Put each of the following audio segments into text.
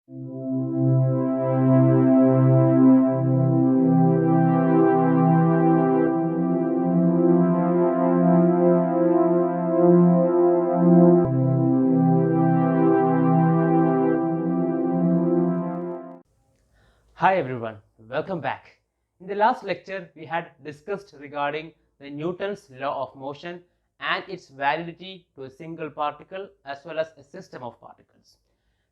Hi everyone, welcome back. In the last lecture, we had discussed regarding the Newton's law of motion and its validity to a single particle as well as a system of particles.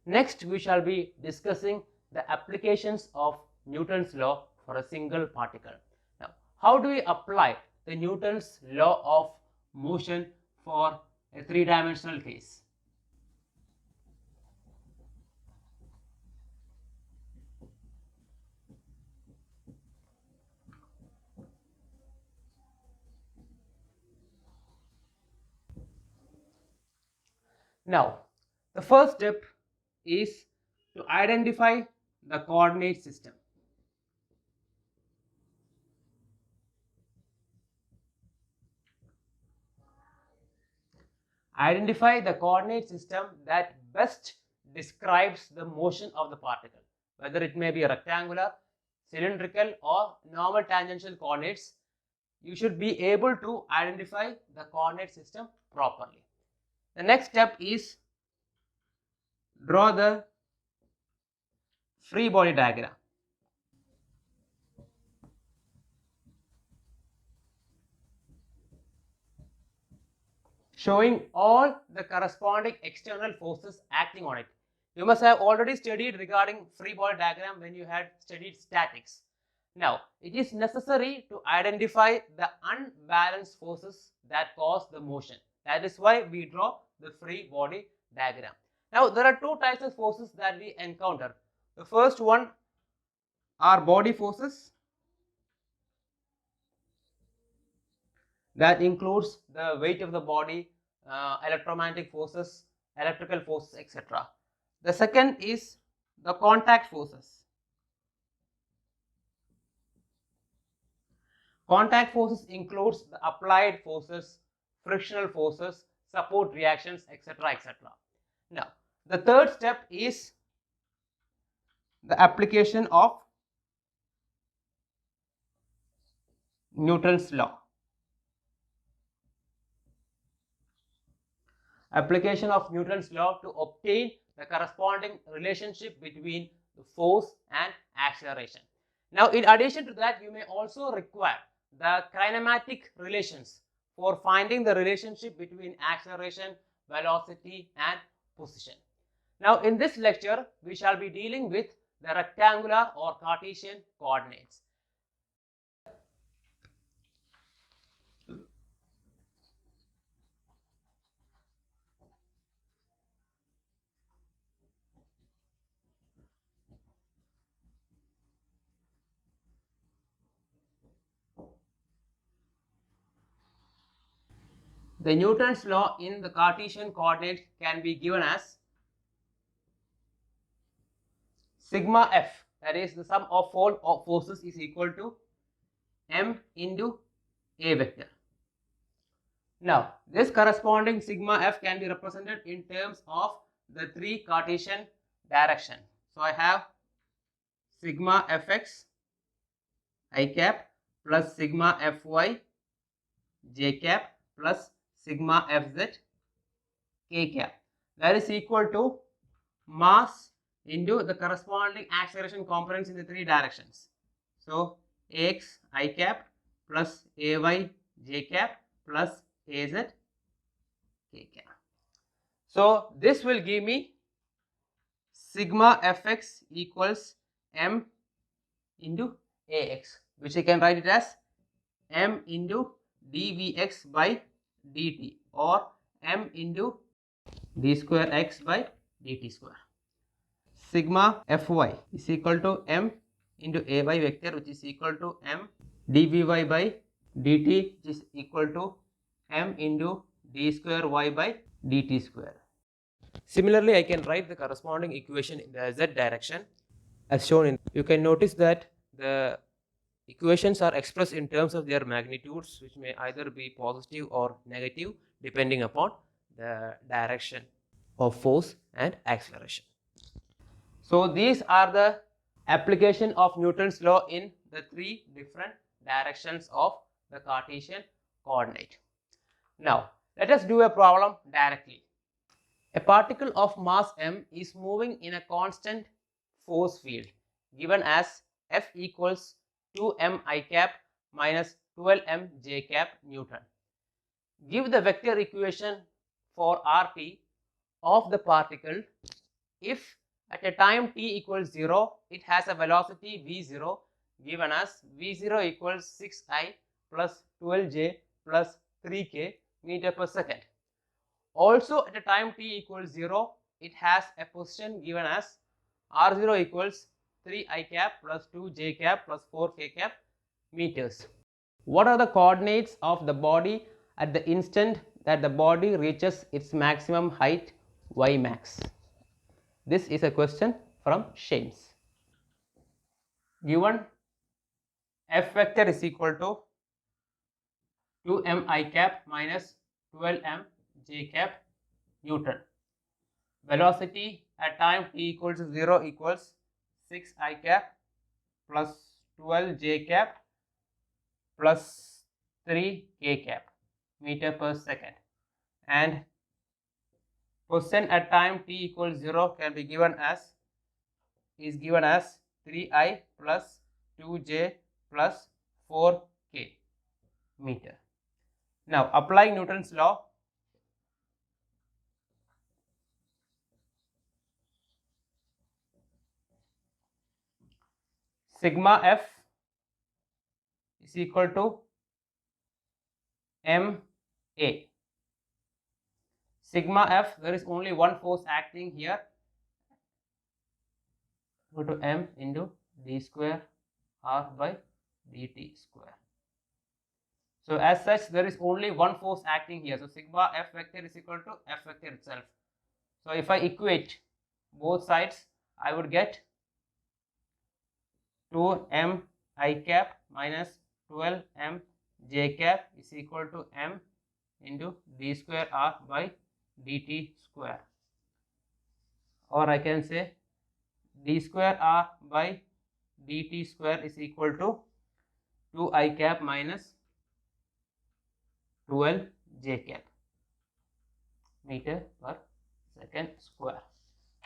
Next, we shall be discussing the applications of Newton's law for a single particle. Now, how do we apply the Newton's law of motion for a three-dimensional case? Now, the first step is to identify the coordinate system. Identify the coordinate system that best describes the motion of the particle, whether it may be rectangular, cylindrical, or normal tangential coordinates. You should be able to identify the coordinate system properly. The next step is draw the free body diagram. Showing all the corresponding external forces acting on it. You must have already studied regarding free body diagram when you had studied statics. Now, it is necessary to identify the unbalanced forces that cause the motion. That is why we draw the free body diagram. Now, there are two types of forces that we encounter. The first one are body forces. That includes the weight of the body, electromagnetic forces, electrical forces, etc. The second is the contact forces. Contact forces includes the applied forces, frictional forces, support reactions, etc. etc. Now, the third step is the application of Newton's law. Application of Newton's law to obtain the corresponding relationship between the force and acceleration. Now, in addition to that, you may also require the kinematic relations for finding the relationship between acceleration, velocity, and position. Now, in this lecture, we shall be dealing with the rectangular or Cartesian coordinates. The Newton's law in the Cartesian coordinates can be given as sigma f, that is the sum of all forces, is equal to m into a vector. Now, this corresponding sigma f can be represented in terms of the three Cartesian direction. So, I have sigma fx I cap plus sigma fy j cap plus sigma fz k cap. That is equal to mass into the corresponding acceleration components in the three directions. So, ax I cap plus ay j cap plus az k cap. So, this will give me sigma fx equals m into ax, which I can write it as m into dvx by dt or m into d square x by dt square. Sigma fy is equal to m into ay vector, which is equal to m dvy by dt, which is equal to m into d square y by dt square. Similarly, I can write the corresponding equation in the z direction as shown in. You can notice that the equations are expressed in terms of their magnitudes, which may either be positive or negative depending upon the direction of force and acceleration. So these are the application of Newton's law in the three different directions of the Cartesian coordinate. Now let us do a problem directly. A particle of mass m is moving in a constant force field given as F equals 2m I cap minus 12m j cap Newton. Give the vector equation for RT of the particle if at a time t equals 0 it has a velocity v0 given as v0 equals 6i plus 12j plus 3k meter per second. Also at a time t equals 0 it has a position given as r0 equals 3i cap plus 2j cap plus 4k cap meters. What are the coordinates of the body at the instant that the body reaches its maximum height y max? This is a question from Shames. Given F vector is equal to 2m I cap minus 12m j cap Newton. Velocity at time t equals to 0 equals 6 I cap plus 12 j cap plus 3 k cap meter per second, and position at time t equals 0 can be given as 3i plus 2j plus 4k meter. Now applying Newton's law, sigma F is equal to ma. Sigma F, there is only one force acting here, go to m into d square r by dt square. So as such there is only one force acting here, so sigma F vector is equal to F vector itself. So if I equate both sides, I would get 2m I cap minus 12m j cap is equal to m into d square r by dt square, or I can say d square r by dt square is equal to 2i cap minus 12 j cap meter per second square.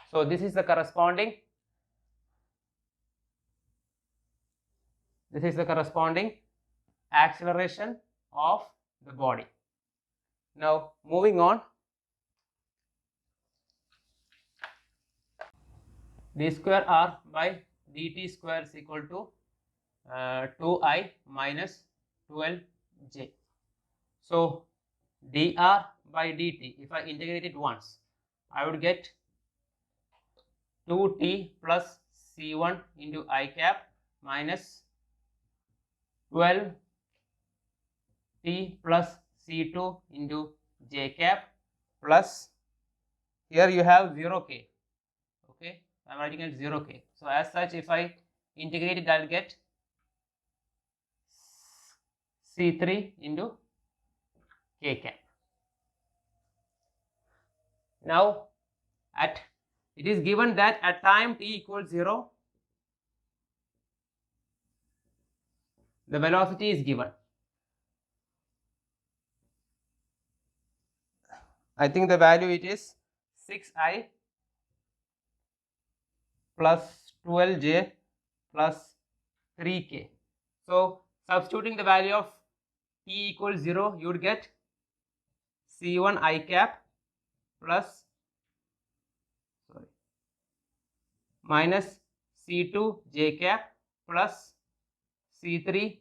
So this is the corresponding acceleration of the body. Now moving on, d square r by dt square is equal to 2i minus 12j. So dr by dt, if I integrate it once, I would get 2t plus c1 into I cap minus 12t plus c2 into j cap plus, here you have 0k, okay, I am writing it 0k. So as such, if I integrate it, I will get c3 into k cap. Now it is given that at time t equals 0 the velocity is given. I think the value it is 6i plus 12j plus 3k. So substituting the value of t equals 0, you would get c1 I cap plus minus c2 j cap plus c3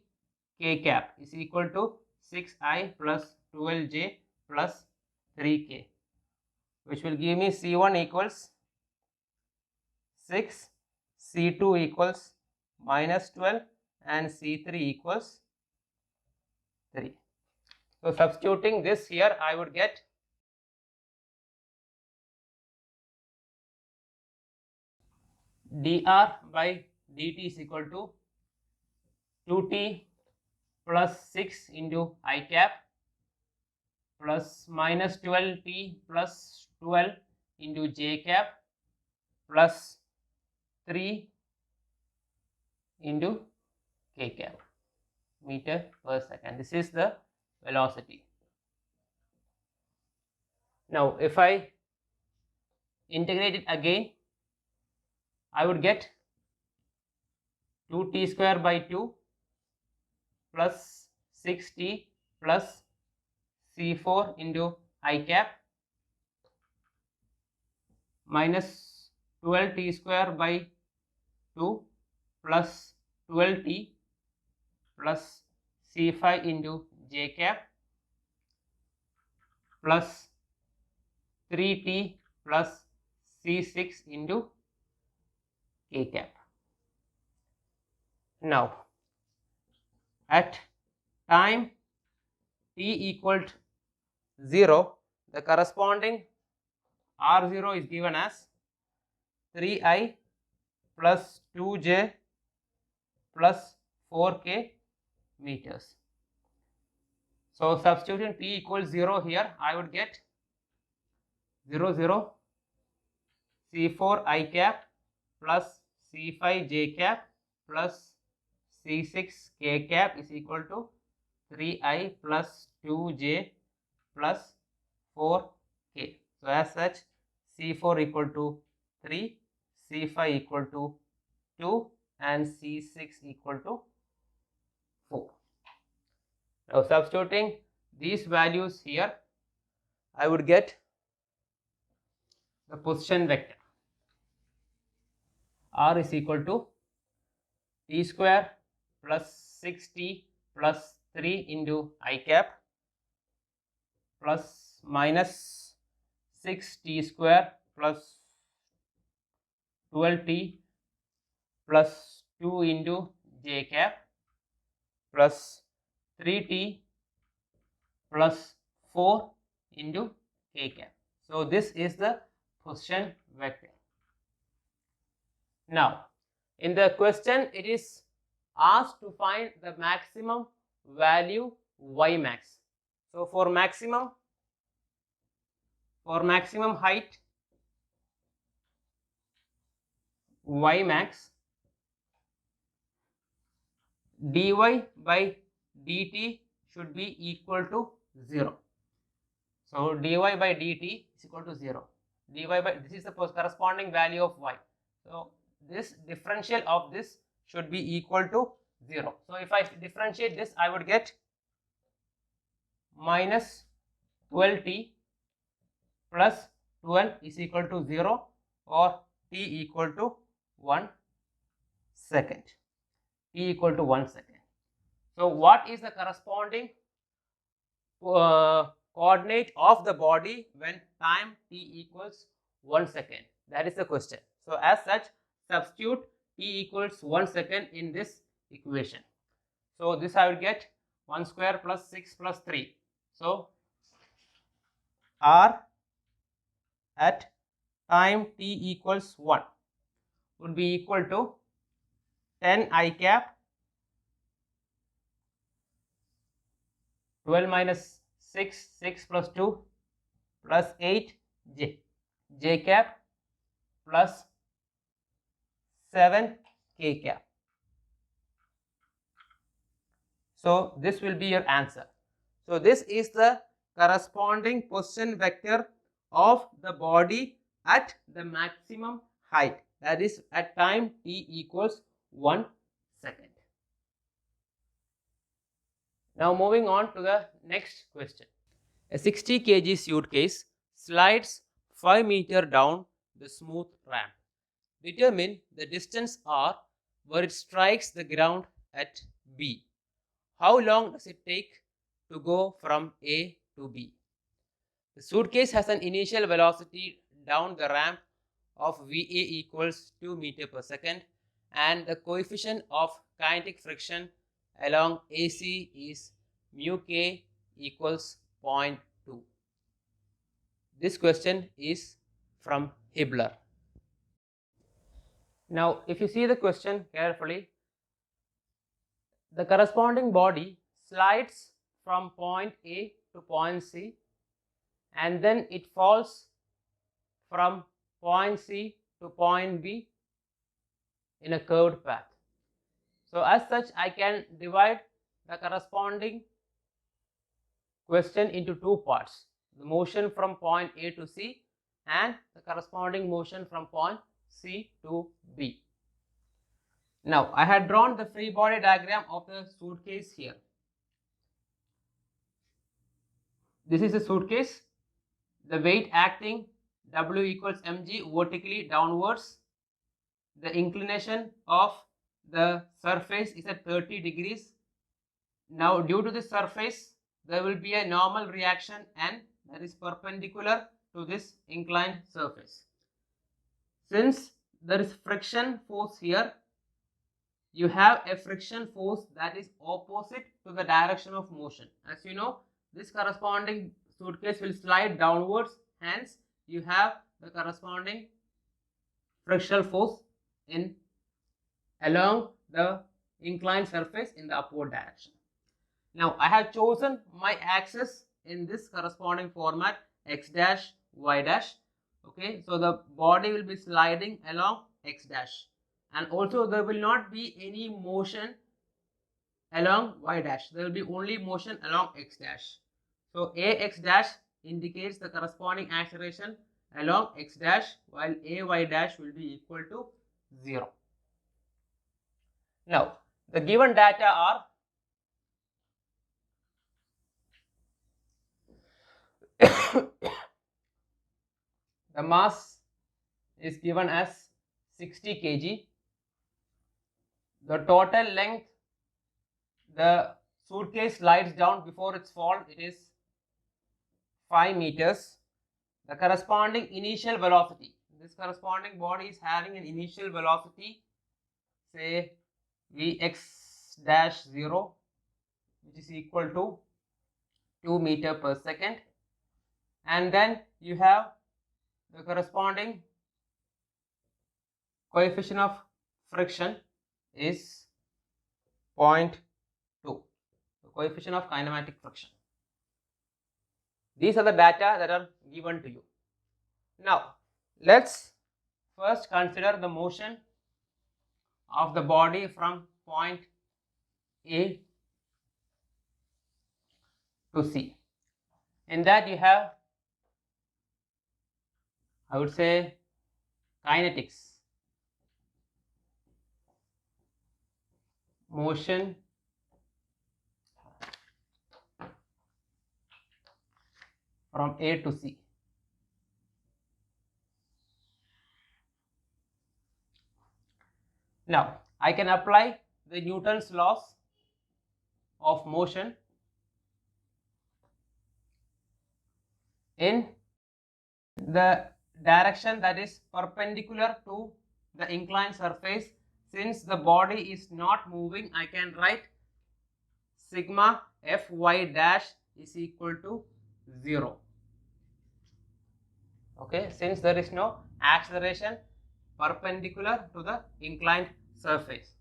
k cap is equal to 6i plus 12j plus 3k, which will give me c1 equals 6, c2 equals minus 12 and c3 equals 3. So substituting this here, I would get dr by dt is equal to 2t plus 6 into I cap plus minus 12t plus 12 into j cap plus 3 into k cap meter per second. This is the velocity. Now if I integrate it again, I would get 2t square by 2 plus 6t plus c4 into I cap minus 12t square by 2 plus 12t plus c5 into j cap plus 3t plus c6 into k cap. Now at time t equal to 0, the corresponding R0 is given as 3i plus 2j plus 4k meters. So substituting t equals 0 here, I would get 0 0 c4 I cap plus c5 j cap plus c6 k cap is equal to 3i plus 2j plus 4k. So as such, c4 equal to 3, c5 equal to 2 and c6 equal to 4. Now substituting these values here, I would get the position vector. R is equal to t square plus 6t plus 3 into I cap plus minus 6t square plus 12t plus 2 into j cap plus 3t plus 4 into k cap. So this is the position vector. Now in the question it is asked to find the maximum value y max. So for maximum height y max, dy by dt should be equal to 0. So dy by dt is equal to 0. Dy by, this is the corresponding value of y. So this differential of this should be equal to 0. So if I differentiate this, I would get minus 12t plus 12 is equal to 0 or t equal to 1 second. T equal to 1 second. So what is the corresponding coordinate of the body when time t equals 1 second? That is the question. So as such, substitute t equals 1 second in this equation. So this I will get 1 square plus 6 plus 3. So R at time t equals 1 would be equal to 10 I cap 12 minus 6 plus 2 plus 8 j cap plus 7 k cap. So this will be your answer. So this is the corresponding position vector of the body at the maximum height, that is at time t equals 1 second. Now moving on to the next question. A 60 kg suitcase slides 5 meters down the smooth ramp. Determine the distance r where it strikes the ground at B. How long does it take to go from A to B? The suitcase has an initial velocity down the ramp of VA equals 2 meters per second and the coefficient of kinetic friction along AC is mu k equals 0.2. This question is from Hibbeler. Now if you see the question carefully, the corresponding body slides from point A to point C and then it falls from point C to point B in a curved path. So as such, I can divide the corresponding question into two parts: the motion from point A to C and the corresponding motion from point C to B. Now, I had drawn the free body diagram of the suitcase here. This is a suitcase. The weight acting W equals mg vertically downwards. The inclination of the surface is at 30 degrees. Now, due to this surface, there will be a normal reaction N that is perpendicular to this inclined surface. Since there is friction force here, you have a friction force that is opposite to the direction of motion. As you know, this corresponding suitcase will slide downwards, hence you have the corresponding frictional force in along the inclined surface in the upward direction. Now, I have chosen my axis in this corresponding format, x dash, y dash. Okay, so the body will be sliding along x dash, and also there will not be any motion along y dash. There will be only motion along x dash. So ax dash indicates the corresponding acceleration along x dash, while ay dash will be equal to 0. Now, the given data are the mass is given as 60 kg. The total length the suitcase slides down before its fall, it is 5 meters. The corresponding initial velocity, this corresponding body is having an initial velocity, say Vx dash 0, which is equal to 2 meter per second, and then you have the corresponding coefficient of friction is 0.2, the coefficient of kinematic friction. These are the data that are given to you. Now, let's first consider the motion of the body from point A to C. In that you have, I would say, kinetics, motion from A to C. Now, I can apply the Newton's laws of motion in the direction that is perpendicular to the inclined surface. Since the body is not moving, I can write sigma Fy dash is equal to 0. Okay, since there is no acceleration perpendicular to the inclined surface.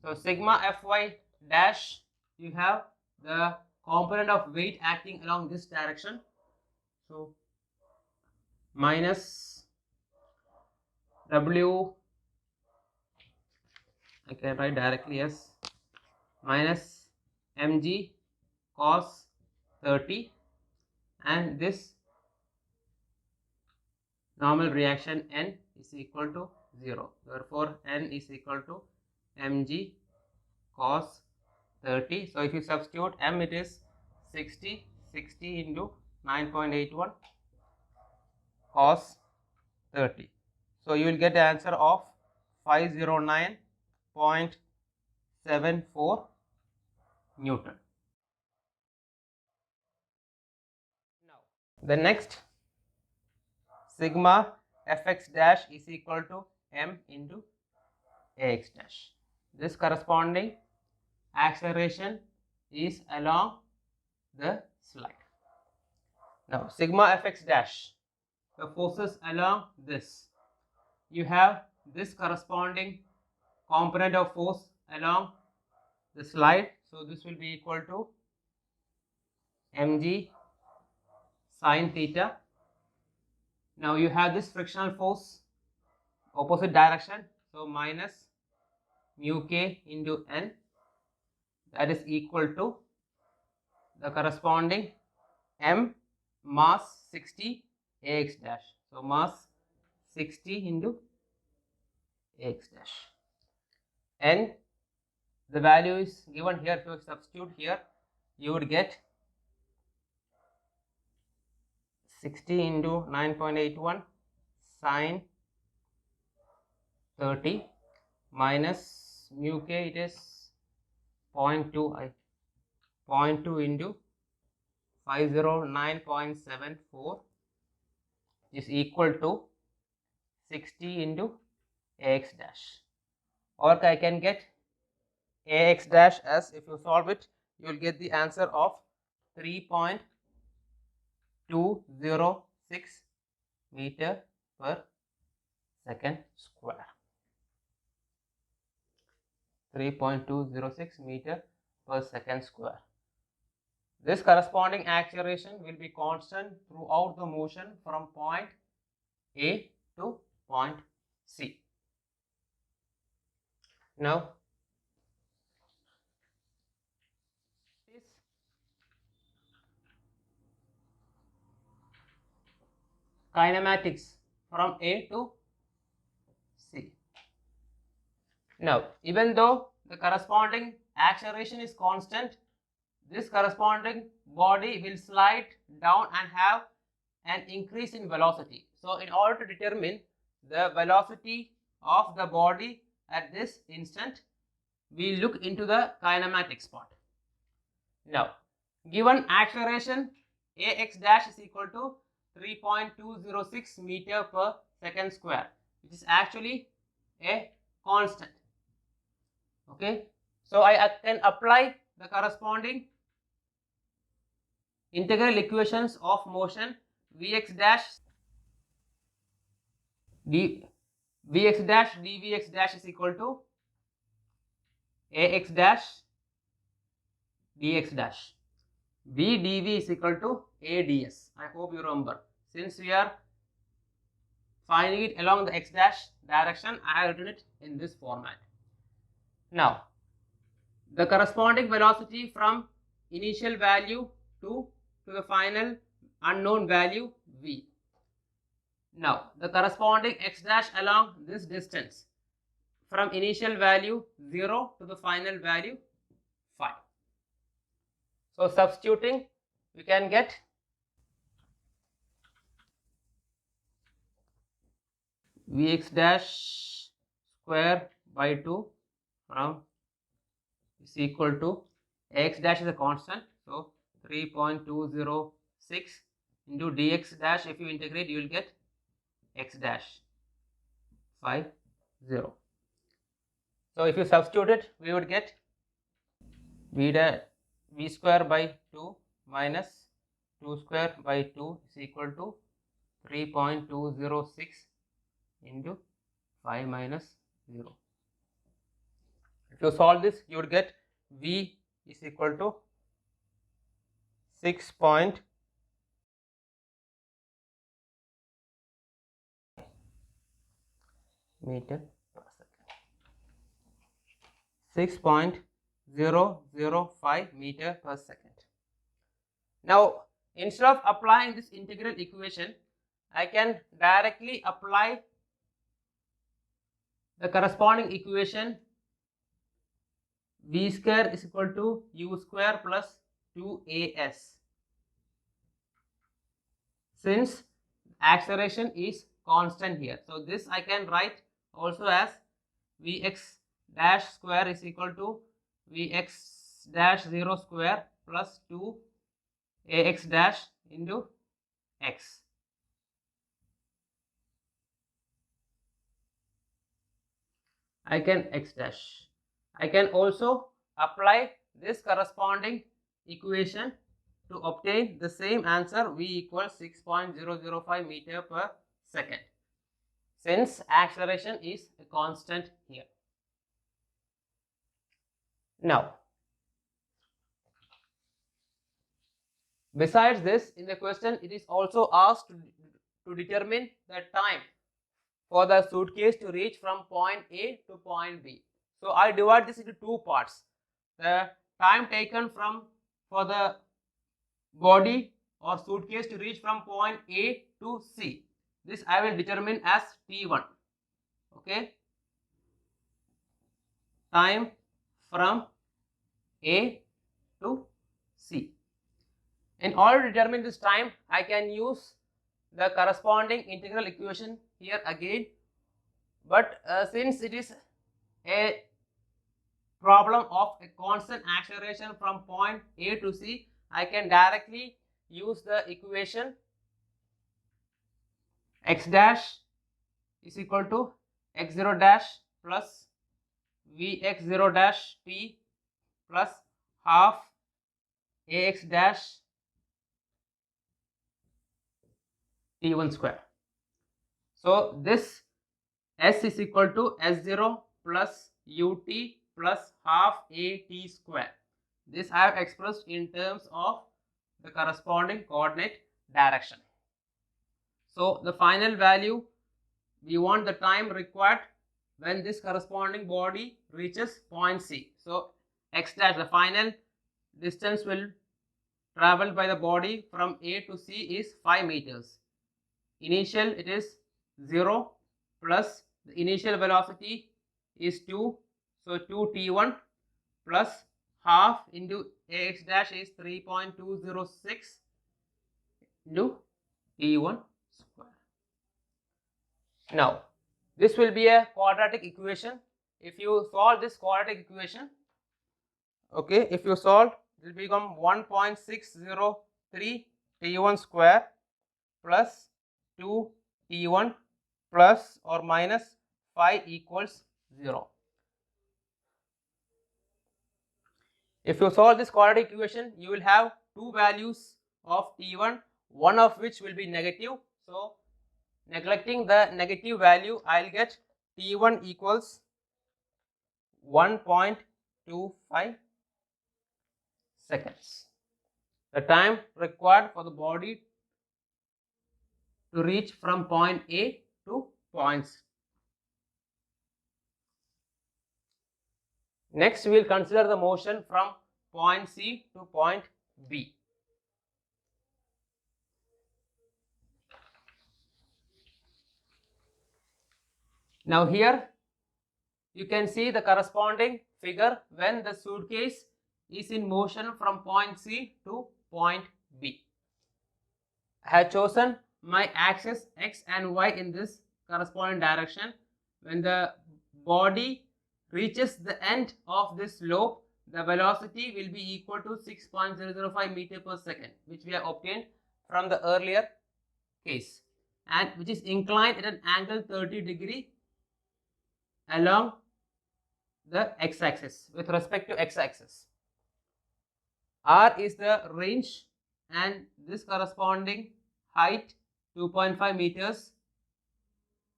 So sigma Fy dash, you have the component of weight acting along this direction. So minus W, I can write directly as minus mg cos 30, and this normal reaction N is equal to 0. Therefore, N is equal to mg cos 30. So if you substitute m, it is 60 into 9.81 cos 30. So you will get the answer of 509.74 Newton. Now, the next, sigma Fx dash is equal to m into Ax dash. This corresponding acceleration is along the slide. Now, sigma Fx dash, the forces along this. You have this corresponding component of force along the slide. So this will be equal to mg sine theta. Now you have this frictional force opposite direction, so minus mu k into n, that is equal to the corresponding m mass 60 ax dash. So mass 60 into ax dash, and the value is given here. If you substitute here, you would get 60 into 9.81 sine 30 minus mu k, it is 0.2 into 509.74 is equal to 60 into ax dash, or I can get ax dash as, if you solve it, you will get the answer of 3.206 meter per second square. 3.206 meter per second square. This corresponding acceleration will be constant throughout the motion from point A to point C. Now, this kinematics from A to C. Now, even though the corresponding acceleration is constant, this corresponding body will slide down and have an increase in velocity. So, in order to determine the velocity of the body at this instant, we look into the kinematics part. Now, given acceleration ax dash is equal to 3.206 meter per second square, which is actually a constant. Okay, so I can apply the corresponding integral equations of motion vx dash dvx dash is equal to ax dash dx dash, v dv is equal to a ds. I hope you remember. Since we are finding it along the x dash direction, I have written it in this format. Now, the corresponding velocity from initial value to the final unknown value v. Now, the corresponding x dash along this distance from initial value 0 to the final value 5. So, substituting, we can get vx dash square by 2 from is equal to x dash is a constant, so 3.206 into dx dash. If you integrate, you will get x dash 50. So if you substitute it, we would get v square by 2 minus 2 square by 2 is equal to 3.206 into 5 minus 0. If you solve this, you would get v is equal to 6 meter per second. 6.005 meter per second. Now, instead of applying this integral equation, I can directly apply the corresponding equation v square is equal to u square plus 2as. Since acceleration is constant here, so this I can write also as vx dash square is equal to vx dash 0 square plus 2 ax dash into x. I can x dash. I can also apply this corresponding equation to obtain the same answer, v equals 6.005 meter per second, since acceleration is a constant here. Now, besides this, in the question it is also asked to determine the time for the suitcase to reach from point A to point B. So I divide this into two parts. The time taken for the body or suitcase to reach from point A to C. This I will determine as T1. Okay. Time from A to C. In order to determine this time, I can use the corresponding integral equation here again. But since it is a problem of a constant acceleration from point A to C, I can directly use the equation x dash is equal to x0 dash plus vx0 dash t plus half ax dash t1 square. So this s is equal to s0 plus ut plus half at square. This I have expressed in terms of the corresponding coordinate direction. So the final value, we want the time required when this corresponding body reaches point C. So x dash, the final distance will travel by the body from A to C is 5 meters. Initial it is 0 plus the initial velocity is 2. So 2t1 plus half into ax dash is 3.206 into t1 square. Now this will be a quadratic equation. If you solve this quadratic equation, okay, if you solve, it will become 1.603 t1 square plus 2 t1 plus or minus 5 equals 0. If you solve this quadratic equation, you will have two values of t1, one of which will be negative. So neglecting the negative value, I will get t1 equals 1.25 seconds. The time required for the body to reach from point A to point C. Next, we will consider the motion from point C to point B. Now here you can see the corresponding figure when the suitcase is in motion from point C to point B. I have chosen my axis x and y in this corresponding direction. When the body reaches the end of this slope, the velocity will be equal to 6.005 meter per second, which we have obtained from the earlier case, and which is inclined at an angle 30 degree along the x-axis with respect to x-axis. R is the range and this corresponding height 2.5 meters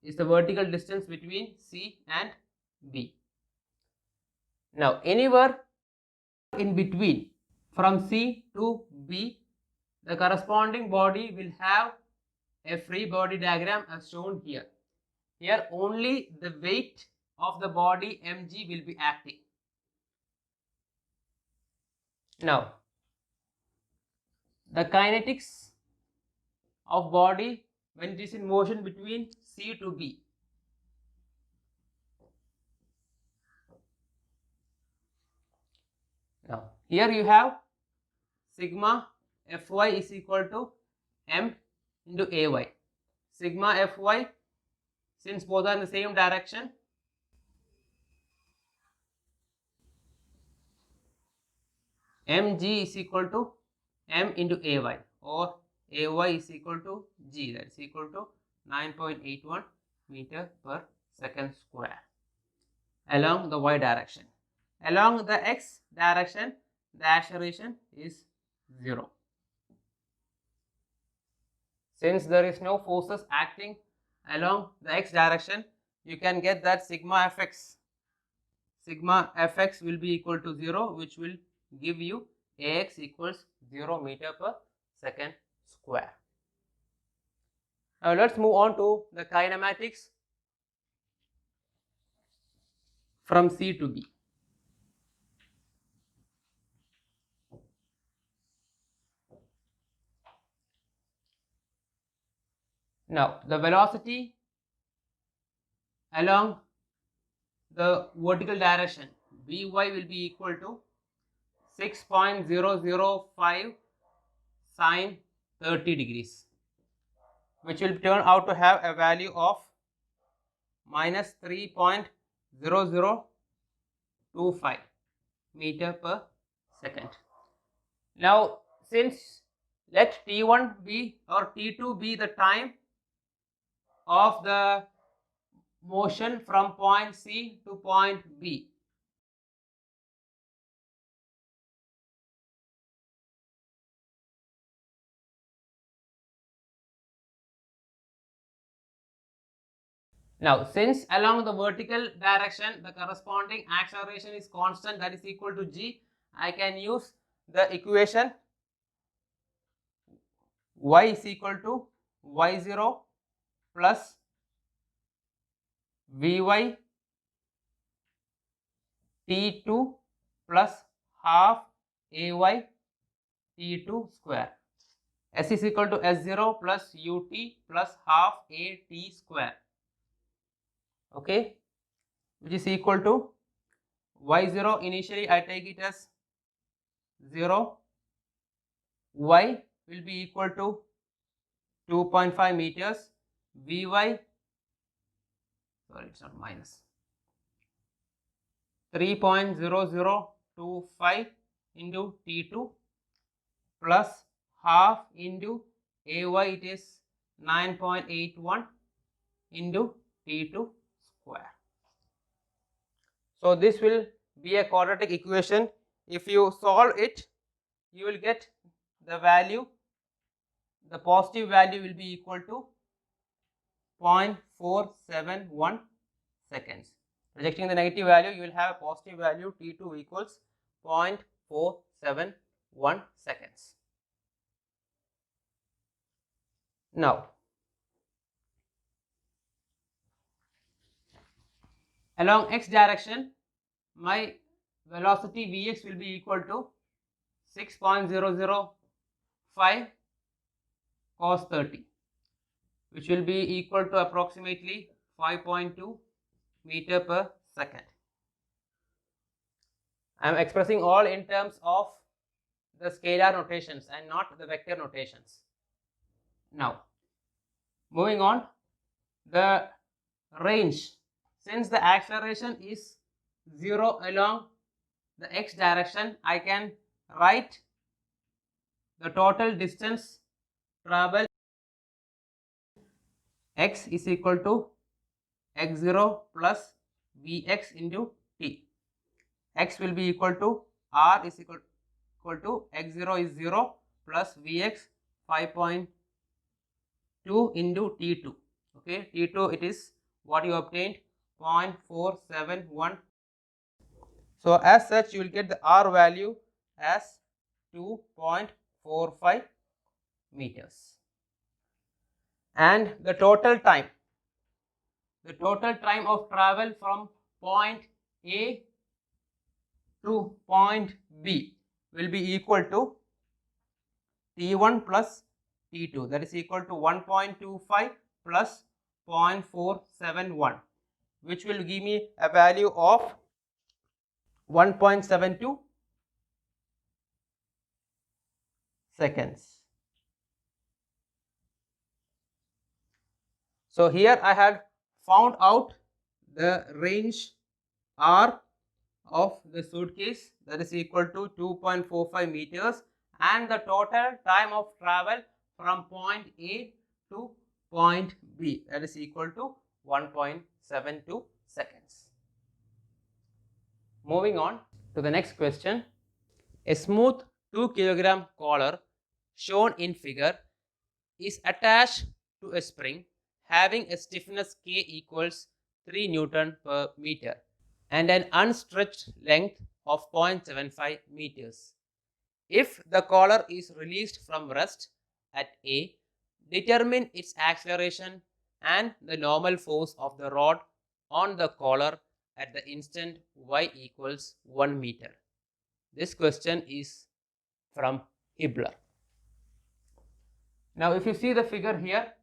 is the vertical distance between C and B. Now anywhere in between from C to B, the corresponding body will have a free body diagram as shown here. Here only the weight of the body mg will be acting. Now the kinetics of body when it is in motion between C to B. Now here you have sigma Fy is equal to m into Ay. Sigma Fy, since both are in the same direction, mg is equal to m into Ay, or Ay is equal to g, that is equal to 9.81 meter per second square along the y direction. Along the x direction, the acceleration is 0. Since there is no forces acting along the x direction, you can get that sigma fx will be equal to 0, which will give you ax equals 0 meter per second square. Now let's move on to the kinematics from C to B. Now the velocity along the vertical direction Vy will be equal to 6.005 sine 30 degrees, which will turn out to have a value of minus 3.0025 meter per second. Now, since let T1 be or T2 be the time of the motion from point C to point B. Now, since along the vertical direction the corresponding acceleration is constant, that is equal to g, I can use the equation y is equal to y0 plus vy t2 plus half ay t2 square. S is equal to S0 plus ut plus half at square. Okay, which is equal to y0, initially I take it as 0, y will be equal to 2.5 meters, vy, sorry it's not minus, 3.0025 into T2 plus half into ay, it is 9.81 into T2 square. So this will be a quadratic equation. If you solve it, you will get the value, the positive value will be equal to 0.471 seconds. Rejecting the negative value, you will have a positive value T2 equals 0.471 seconds. Now, along x direction, my velocity Vx will be equal to 6.005 cos 30, which will be equal to approximately 5.2 meter per second. I am expressing all in terms of the scalar notations and not the vector notations. Now, moving on, the range, since the acceleration is 0 along the x direction, I can write the total distance traveled x is equal to x0 plus vx into t. X will be equal to r is equal to x0 is 0 plus vx 5.2 into t2. Okay, t2 it is what you obtained 0.471. So as such you will get the r value as 2.45 meters. And the total time of travel from point A to point B will be equal to T1 plus T2, that is equal to 1.25 plus 0.471, which will give me a value of 1.72 seconds. So here I had found out the range r of the suitcase, that is equal to 2.45 meters, and the total time of travel from point A to point B, that is equal to 1.72 seconds. Moving on to the next question. A smooth 2 kilogram collar shown in figure is attached to a spring having a stiffness K equals 3 Newton per meter and an unstretched length of 0.75 meters. If the collar is released from rest at A, determine its acceleration and the normal force of the rod on the collar at the instant y equals 1 meter? This question is from Hibbeler. Now, if you see the figure here,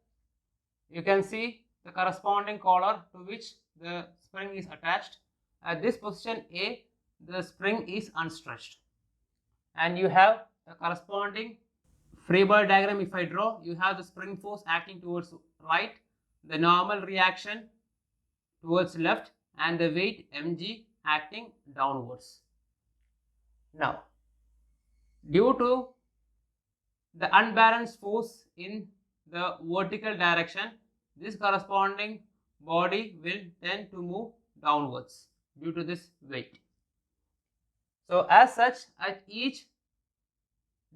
you can see the corresponding collar to which the spring is attached. At this position A, the spring is unstretched, and you have the corresponding free body diagram. If I draw, you have the spring force acting towards right, the normal reaction towards left, and the weight mg acting downwards. Now, due to the unbalanced force in the vertical direction, this corresponding body will tend to move downwards due to this weight. So as such, at each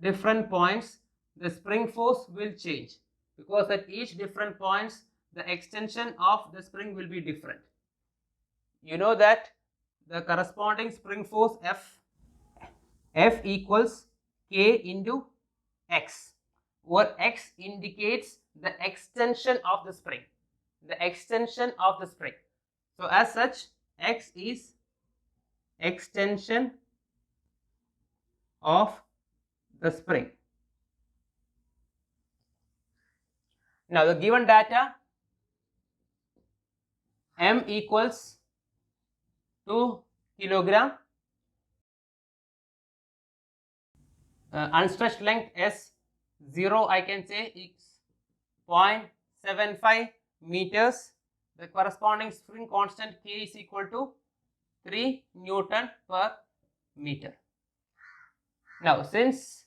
different points, the spring force will change, because at each different points, the extension of the spring will be different. You know that the corresponding spring force F equals K into X, where X indicates the extension of the spring. The extension of the spring. So as such, X is extension of the spring. Now the given data, M equals 2 kilogram, unstretched length S0 I can say is 0.75 meters. The corresponding spring constant K is equal to 3 Newton per meter. Now, since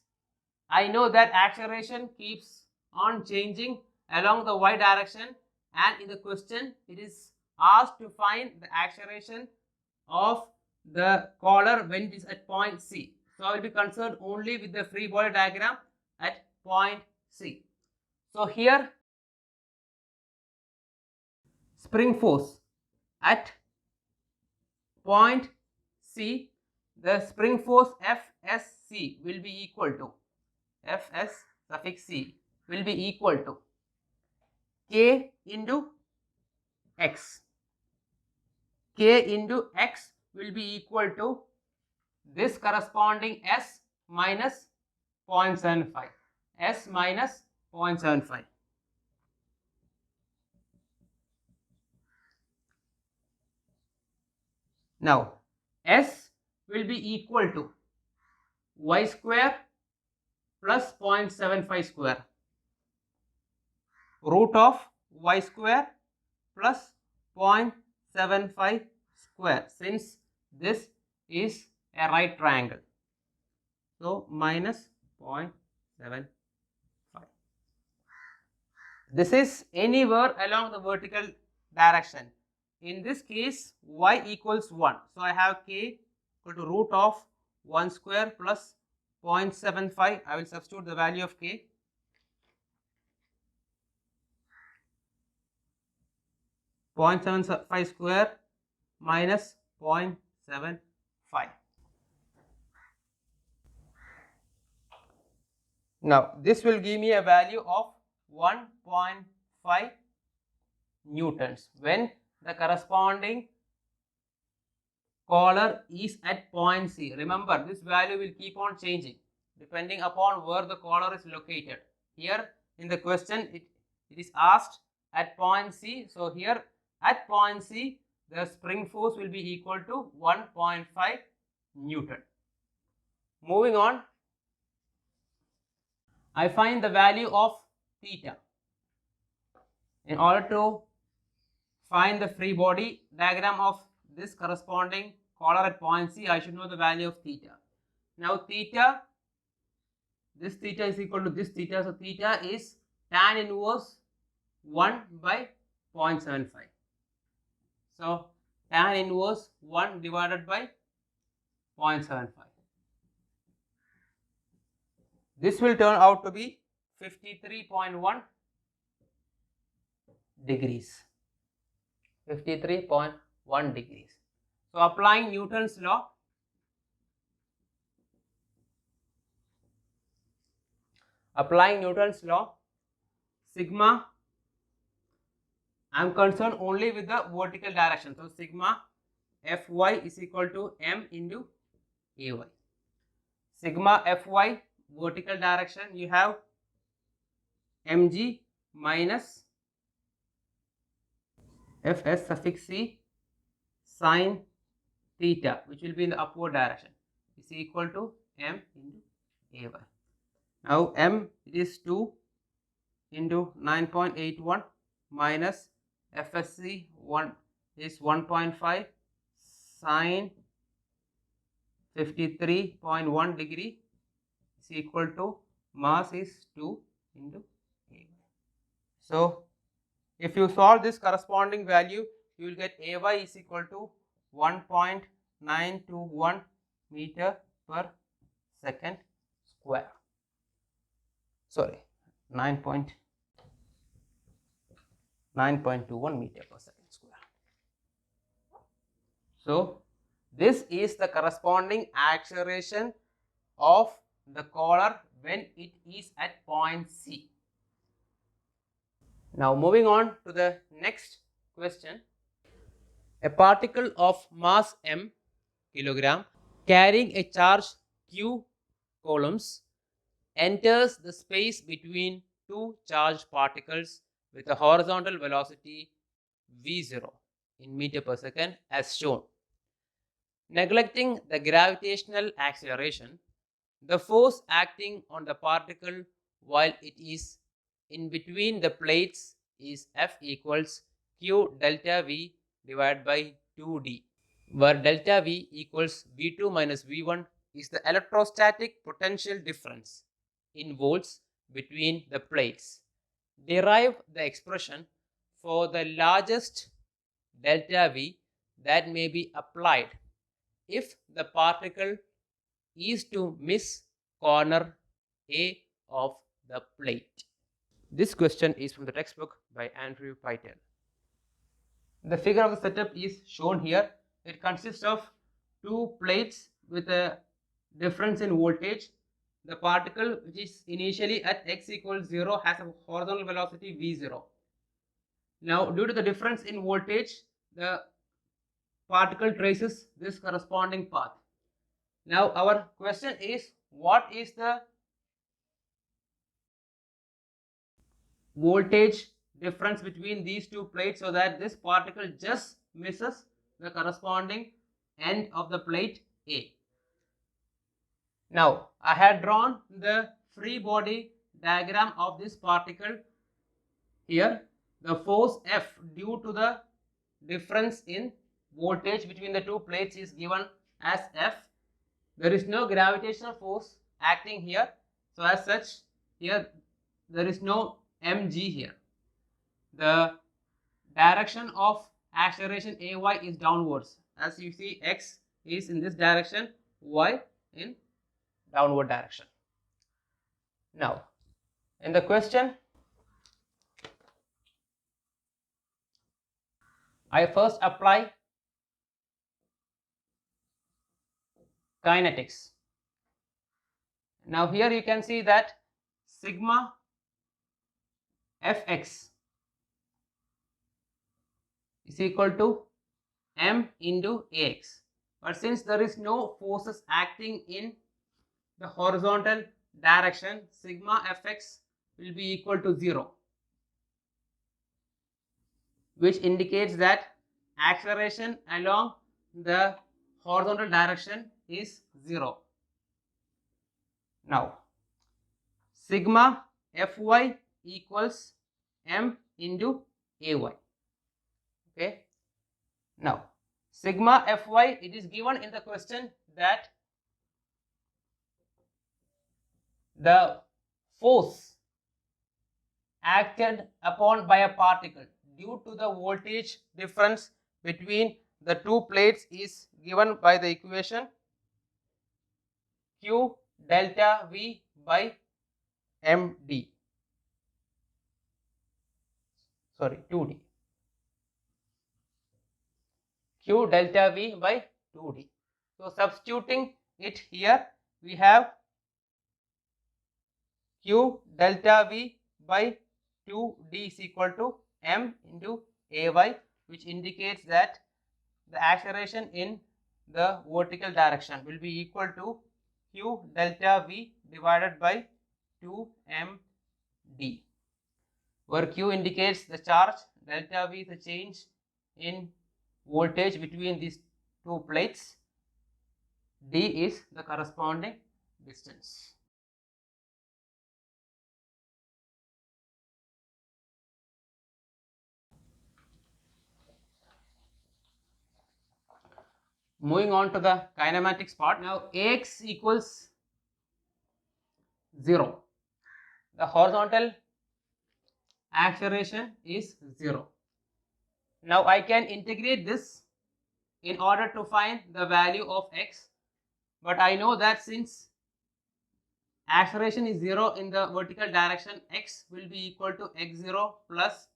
I know that acceleration keeps on changing along the y direction, and in the question it is asked to find the acceleration of the collar when it is at point C. So I will be concerned only with the free body diagram at point C. So here, spring force at point C, the spring force FSC will be equal to Fs suffix C will be equal to K into X. K into X will be equal to this corresponding S minus 0.75. S minus 0.75. Now, S will be equal to y square plus 0.75 square, root of y square plus 0.75 square, since this is a right triangle. So, minus 0.75. This is anywhere along the vertical direction. In this case, y equals 1. So, I have k equal to root of 1 square plus 0.75. I will substitute the value of k. .75 square minus 0.75. Now, this will give me a value of 1.5 newtons when the corresponding collar is at point C. Remember, this value will keep on changing depending upon where the collar is located. Here in the question, it is asked at point C. So, here at point C, the spring force will be equal to 1.5 Newton. Moving on, I find the value of theta. In order to find the free body diagram of this corresponding collar at point C, I should know the value of theta. Now, theta, this theta is equal to this theta. So, theta is tan inverse 1 by 0.75. So, tan inverse 1 divided by 0.75. This will turn out to be 53.1 degrees. 53.1 degrees. So, applying Newton's law, sigma, I am concerned only with the vertical direction. So, sigma Fy is equal to m into Ay. Sigma Fy vertical direction, you have mg minus Fs suffix c sine theta, which will be in the upward direction, is equal to m into Ay. Now m, it is 2 into 9.81 minus FSC 1 is 1.5 sine 53.1 degree is equal to mass is 2 into Ay. So if you solve this corresponding value, you will get Ay is equal to 1.921 meter per second square. Sorry, 9.21 meter per second square. So this is the corresponding acceleration of the collar when it is at point C. Now moving on to the next question. A particle of mass m kilogram carrying a charge q coulombs enters the space between two charged particles with a horizontal velocity v0 in meter per second as shown. Neglecting the gravitational acceleration, the force acting on the particle while it is in between the plates is F equals Q delta V divided by 2D, where delta V equals V2 minus V1 is the electrostatic potential difference in volts between the plates. Derive the expression for the largest delta V that may be applied if the particle is to miss corner A of the plate. This question is from the textbook by Andrew Pytel. The figure of the setup is shown here. It consists of two plates with a difference in voltage. The particle, which is initially at x equals 0, has a horizontal velocity v0. Now, due to the difference in voltage, the particle traces this corresponding path. Now, our question is, what is the voltage difference between these two plates so that this particle just misses the corresponding end of the plate A? Now, I had drawn the free body diagram of this particle here. The force F due to the difference in voltage between the two plates is given as F. There is no gravitational force acting here. So as such, here there is no mg here. The direction of acceleration Ay is downwards. As you see, x is in this direction, y in downward direction. Now, in the question, I first apply kinetics. Now here you can see that sigma Fx is equal to m into Ax. But since there is no forces acting in the horizontal direction, sigma Fx will be equal to 0, which indicates that acceleration along the horizontal direction is 0. Now, sigma Fy equals m into Ay. Okay. Now, sigma Fy, it is given in the question that the force acted upon by a particle due to the voltage difference between the two plates is given by the equation Q delta V by md. Sorry, 2d. Q delta V by 2d. So substituting it here, we have Q delta V by 2d is equal to m into Ay, which indicates that the acceleration in the vertical direction will be equal to q delta v divided by 2md, where q indicates the charge, delta v is the change in voltage between these two plates, d is the corresponding distance. Moving on to the kinematics part. Now Ax equals 0. The horizontal acceleration is 0. Now I can integrate this in order to find the value of x, but I know that since acceleration is 0 in the vertical direction, x will be equal to x0 plus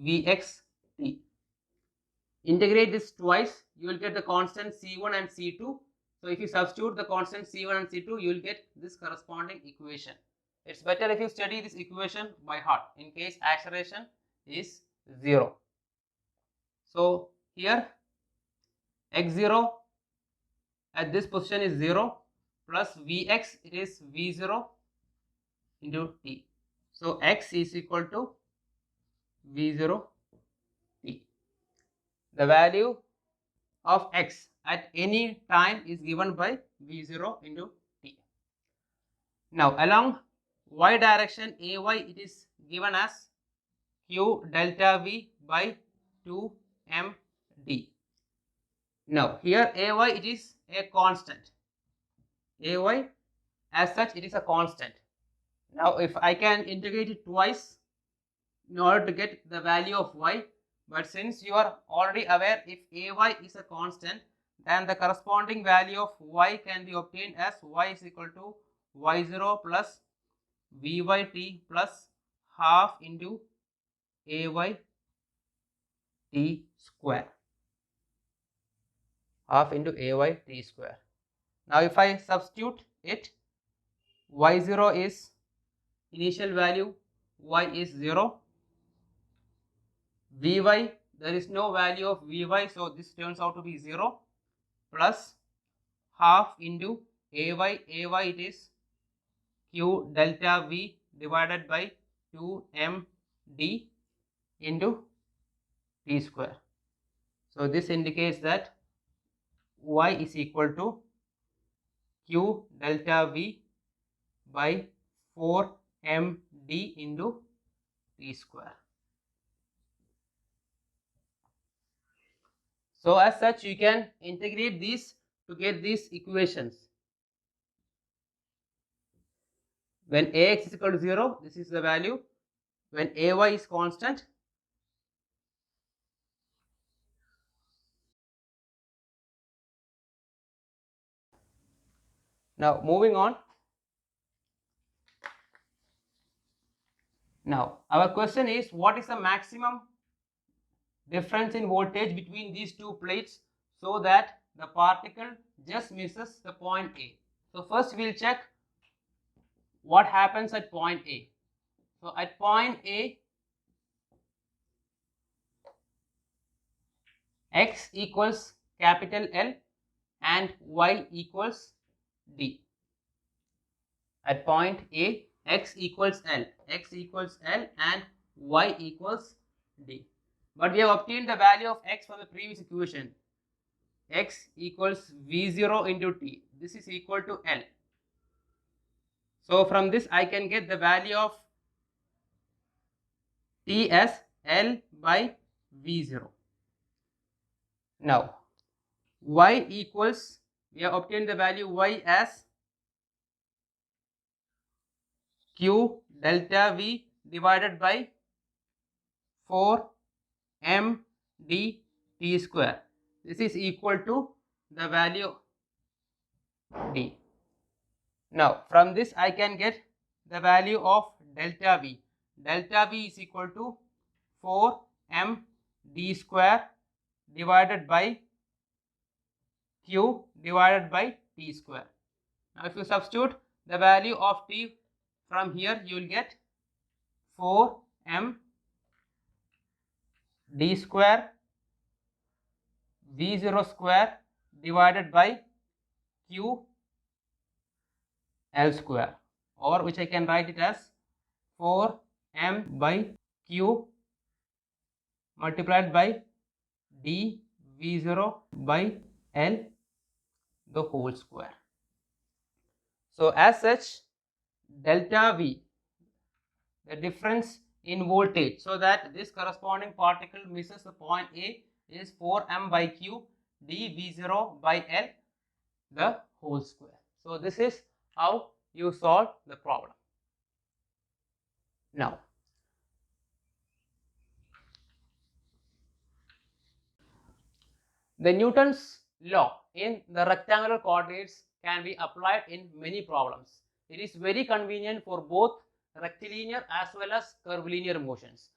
vxt. Integrate this twice, you will get the constant c1 and c2. So if you substitute the constant c1 and c2, you will get this corresponding equation. It's better if you study this equation by heart in case acceleration is 0. So here x0 at this position is 0 plus vx, it is v0 into t. So x is equal to v0 t. The value of x at any time is given by v0 into t. Now along y direction ay, it is given as q delta v by 2md. Now here ay, it is a constant. Ay as such, it is a constant. Now if I can integrate it twice in order to get the value of y, but since you are already aware, if ay is a constant, then the corresponding value of y can be obtained as y is equal to y0 plus vyt plus half into ay t square. Half into ay t square. Now if I substitute it, y0 is initial value, y is 0. Vy, there is no value of Vy, so this turns out to be 0 plus half into Ay, it is Q delta V divided by 2md into t square. So this indicates that y is equal to Q delta V by 4md into t square. So as such, you can integrate these to get these equations. When ax is equal to 0, this is the value. When ay is constant, now moving on. Now our question is, what is the maximum difference in voltage between these two plates so that the particle just misses the point A? So first we will check what happens at point A. So at point A, x equals capital L and y equals d. At point A, x equals L and y equals d. But we have obtained the value of x from the previous equation. X equals v0 into t. This is equal to L. So from this I can get the value of t as L by v0. Now y equals, we have obtained the value y as q delta v divided by 4md t square. This is equal to the value d. Now from this I can get the value of delta v. Delta v is equal to 4md square divided by q divided by t square. Now if you substitute the value of t from here, you will get 4m d square V0 square divided by Q L square, or which I can write it as 4m by Q multiplied by d V0 by L the whole square. So as such, delta V, the difference in voltage, so that this corresponding particle misses the point A, is 4m by Q d V0 by L the whole square. So this is how you solve the problem. Now, the Newton's law in the rectangular coordinates can be applied in many problems. It is very convenient for both rectilinear as well as curvilinear motions.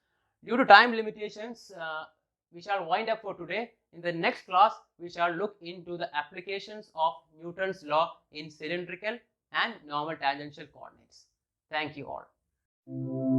Due to time limitations, we shall wind up for today. In the next class, we shall look into the applications of Newton's law in cylindrical and normal tangential coordinates. Thank you all.